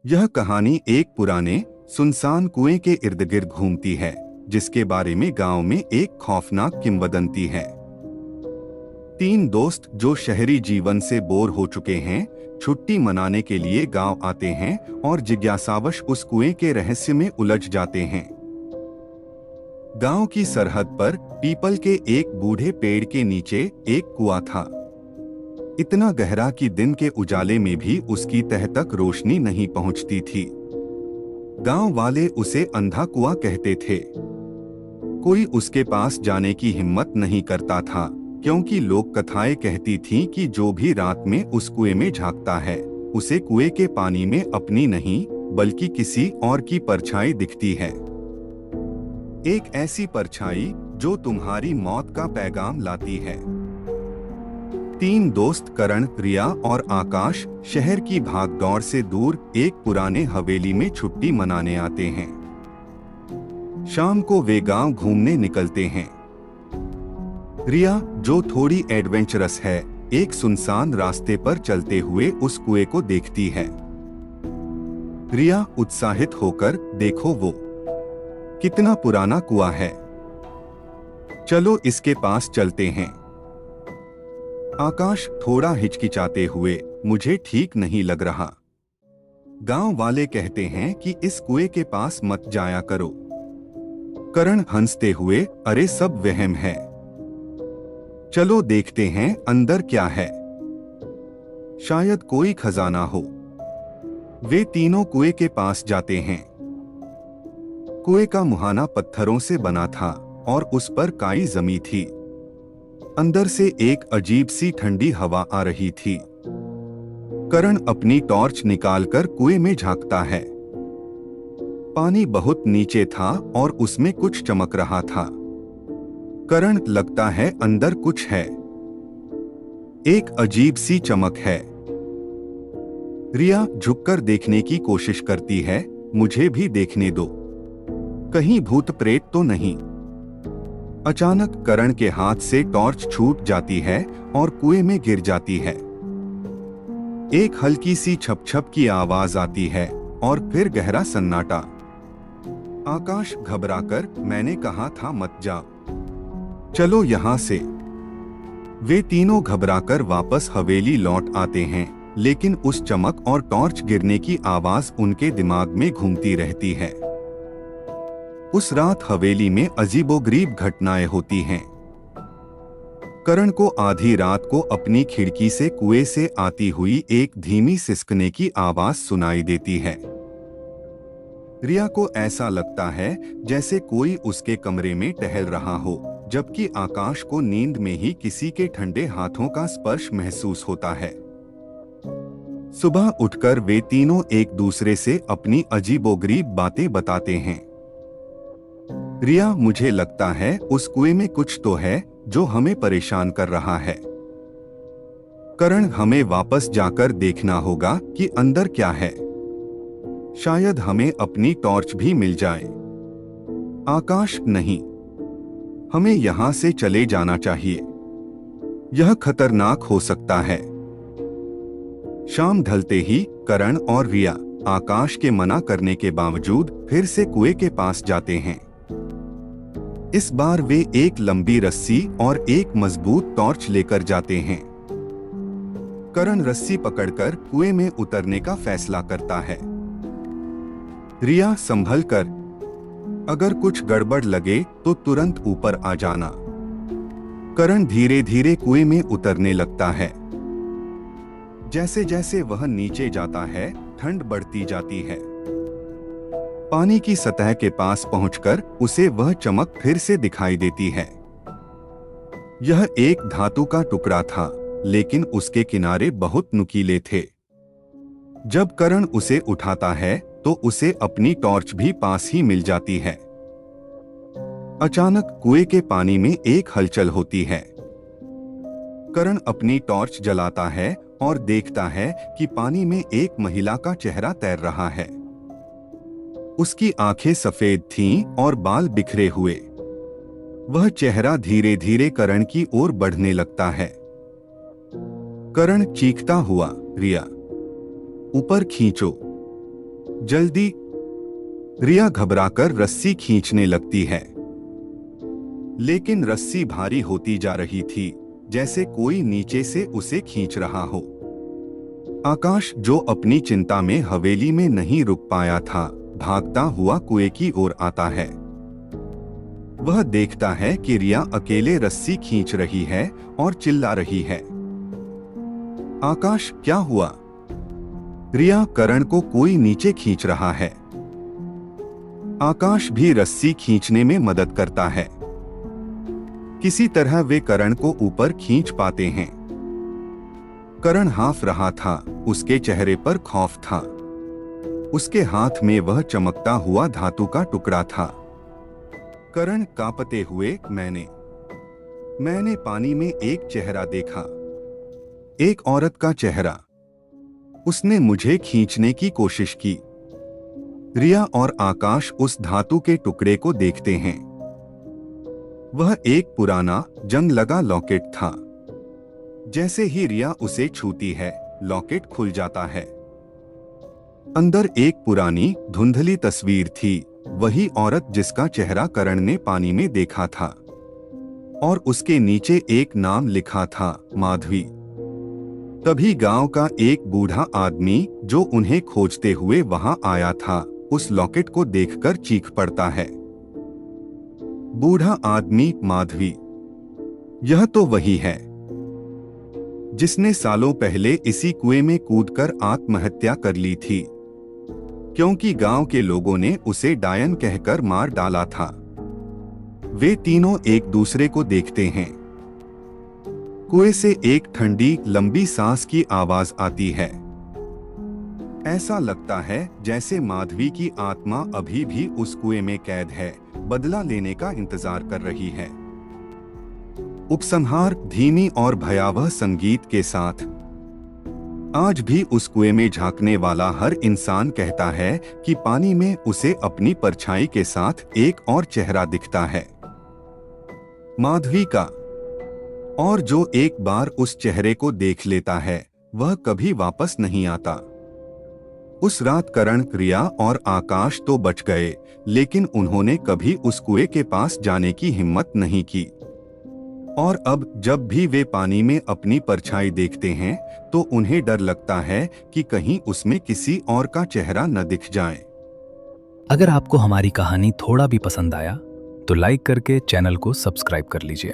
यह कहानी एक पुराने सुनसान कुएं के इर्द गिर्द घूमती है, जिसके बारे में गांव में एक खौफनाक किंवदंती है। तीन दोस्त जो शहरी जीवन से बोर हो चुके हैं, छुट्टी मनाने के लिए गांव आते हैं और जिज्ञासावश उस कुएं के रहस्य में उलझ जाते हैं। गांव की सरहद पर पीपल के एक बूढ़े पेड़ के नीचे एक कुआं था। इतना गहरा कि दिन के उजाले में भी उसकी तह तक रोशनी नहीं पहुंचती थी। गांव वाले उसे अंधा कुआं कहते थे। कोई उसके पास जाने की हिम्मत नहीं करता था, क्योंकि लोक कथाएं कहती थीं कि जो भी रात में उस कुएं में झांकता है, उसे कुएं के पानी में अपनी नहीं बल्कि किसी और की परछाई दिखती है। एक ऐसी परछाई जो तुम्हारी मौत का पैगाम लाती है। तीन दोस्त करण, रिया और आकाश शहर की भागदौड़ से दूर एक पुराने हवेली में छुट्टी मनाने आते हैं। शाम को वे गांव घूमने निकलते हैं। रिया, जो थोड़ी एडवेंचरस है, एक सुनसान रास्ते पर चलते हुए उस कुएं को देखती है। रिया उत्साहित होकर, देखो वो कितना पुराना कुआं है, चलो इसके पास चलते हैं। आकाश थोड़ा हिचकिचाते हुए, मुझे ठीक नहीं लग रहा। गांव वाले कहते हैं कि इस कुएं के पास मत जाया करो। करण हंसते हुए, अरे सब वहम है, चलो देखते हैं अंदर क्या है, शायद कोई खजाना हो। वे तीनों कुएं के पास जाते हैं। कुएं का मुहाना पत्थरों से बना था और उस पर काई जमी थी। अंदर से एक अजीब सी ठंडी हवा आ रही थी। करण अपनी टॉर्च निकालकर कुएं में झांकता है। पानी बहुत नीचे था और उसमें कुछ चमक रहा था। करण, लगता है अंदर कुछ है। एक अजीब सी चमक है। रिया झुककर देखने की कोशिश करती है, मुझे भी देखने दो, कहीं भूत प्रेत तो नहीं। अचानक करण के हाथ से टॉर्च छूट जाती है और कुएं में गिर जाती है। एक हल्की सी छप छप की आवाज आती है और फिर गहरा सन्नाटा। आकाश घबराकर, मैंने कहा था मत जाओ, चलो यहां से। वे तीनों घबराकर वापस हवेली लौट आते हैं, लेकिन उस चमक और टॉर्च गिरने की आवाज उनके दिमाग में घूमती रहती है। उस रात हवेली में अजीबोगरीब घटनाएं होती हैं। करण को आधी रात को अपनी खिड़की से कुएं से आती हुई एक धीमी सिसकने की आवाज सुनाई देती है। रिया को ऐसा लगता है जैसे कोई उसके कमरे में टहल रहा हो, जबकि आकाश को नींद में ही किसी के ठंडे हाथों का स्पर्श महसूस होता है। सुबह उठकर वे तीनों एक दूसरे से अपनी अजीबोगरीब बातें बताते हैं। रिया, मुझे लगता है उस कुएं में कुछ तो है जो हमें परेशान कर रहा है। करण, हमें वापस जाकर देखना होगा कि अंदर क्या है, शायद हमें अपनी टॉर्च भी मिल जाए। आकाश, नहीं, हमें यहां से चले जाना चाहिए, यह खतरनाक हो सकता है। शाम ढलते ही करण और रिया आकाश के मना करने के बावजूद फिर से कुएं के पास जाते हैं। इस बार वे एक लंबी रस्सी और एक मजबूत टॉर्च लेकर जाते हैं। करण रस्सी पकड़कर कुएं में उतरने का फैसला करता है। रिया, संभल कर, अगर कुछ गड़बड़ लगे तो तुरंत ऊपर आ जाना। करण धीरे धीरे कुएं में उतरने लगता है। जैसे जैसे वह नीचे जाता है, ठंड बढ़ती जाती है। पानी की सतह के पास पहुंचकर उसे वह चमक फिर से दिखाई देती है। यह एक धातु का टुकड़ा था, लेकिन उसके किनारे बहुत नुकीले थे। जब करण उसे उठाता है तो उसे अपनी टॉर्च भी पास ही मिल जाती है। अचानक कुएं के पानी में एक हलचल होती है। करण अपनी टॉर्च जलाता है और देखता है कि पानी में एक महिला का चेहरा तैर रहा है। उसकी आंखें सफेद थीं और बाल बिखरे हुए। वह चेहरा धीरे धीरे करण की ओर बढ़ने लगता है। करण चीखता हुआ, रिया, ऊपर खींचो। जल्दी, रिया घबराकर रस्सी खींचने लगती है, लेकिन रस्सी भारी होती जा रही थी, जैसे कोई नीचे से उसे खींच रहा हो। आकाश, जो अपनी चिंता में हवेली में नहीं रुक पाया था, भागता हुआ कुएं की ओर आता है। वह देखता है कि रिया अकेले रस्सी खींच रही है और चिल्ला रही है, आकाश क्या हुआ? रिया, करण को कोई नीचे खींच रहा है। आकाश भी रस्सी खींचने में मदद करता है। किसी तरह वे करण को ऊपर खींच पाते हैं। करण हाफ रहा था, उसके चेहरे पर खौफ था। उसके हाथ में वह चमकता हुआ धातु का टुकड़ा था। करण कांपते हुए, मैंने पानी में एक चेहरा देखा, एक औरत का चेहरा। उसने मुझे खींचने की कोशिश की। रिया और आकाश उस धातु के टुकड़े को देखते हैं। वह एक पुराना जंग लगा लॉकेट था। जैसे ही रिया उसे छूती है, लॉकेट खुल जाता है। अंदर एक पुरानी धुंधली तस्वीर थी, वही औरत जिसका चेहरा करण ने पानी में देखा था, और उसके नीचे एक नाम लिखा था, माधवी। तभी गांव का एक बूढ़ा आदमी, जो उन्हें खोजते हुए वहां आया था, उस लॉकेट को देखकर चीख पड़ता है। बूढ़ा आदमी, माधवी, यह तो वही है जिसने सालों पहले इसी कुएं में कूदकर आत्महत्या कर ली थी, क्योंकि गांव के लोगों ने उसे डायन कहकर मार डाला था। वे तीनों एक दूसरे को देखते हैं। कुएं से एक ठंडी लंबी सांस की आवाज आती है। ऐसा लगता है जैसे माधवी की आत्मा अभी भी उस कुएं में कैद है, बदला लेने का इंतजार कर रही है। उपसंहार धीमी और भयावह संगीत के साथ। आज भी उस कुएं में झांकने वाला हर इंसान कहता है कि पानी में उसे अपनी परछाई के साथ एक और चेहरा दिखता है, माधवी का। और जो एक बार उस चेहरे को देख लेता है, वह कभी वापस नहीं आता। उस रात करण, रिया और आकाश तो बच गए, लेकिन उन्होंने कभी उस कुएं के पास जाने की हिम्मत नहीं की। और अब जब भी वे पानी में अपनी परछाई देखते हैं, तो उन्हें डर लगता है कि कहीं उसमें किसी और का चेहरा न दिख जाए। अगर आपको हमारी कहानी थोड़ा भी पसंद आया, तो लाइक करके चैनल को सब्सक्राइब कर लीजिए।